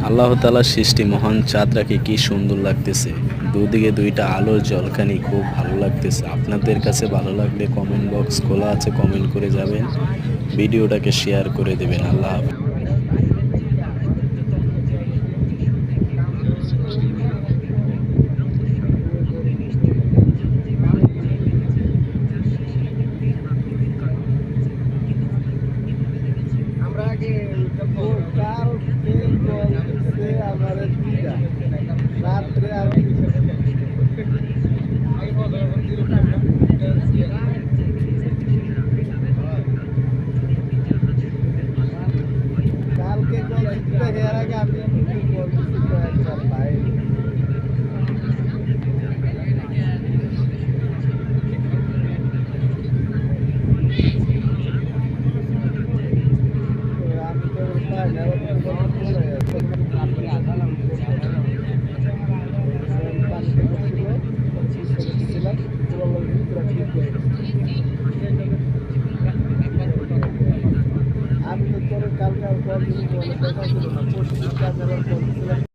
আল্লাহ তাআলার সৃষ্টি মহান চাঁদটাকে কি সুন্দর লাগতেছে। দুদিকে দুইটা আলোর ঝলকানি খুব ভালো লাগতেছে। আপনাদের কাছে ভালো লাগলে কমেন্ট বক্স খোলা আছে, কমেন্ট করে যাবেন। ভিডিওটাকে শেয়ার করে দেবেন। আল্লাহ হাফেজ। আমরা আগে কালকে জল দিচ্ছে আমার দিদা রাত্রে আমি কালকে জল দিতে এর আগে আমি জল দিচ্ছি কয়েকবার পাই আমি তো পাই না আমি তো তোর কালকে আর কল দিন বলে কথা ছিল না পরশু দিন কাজ আবার কল দিছিলাম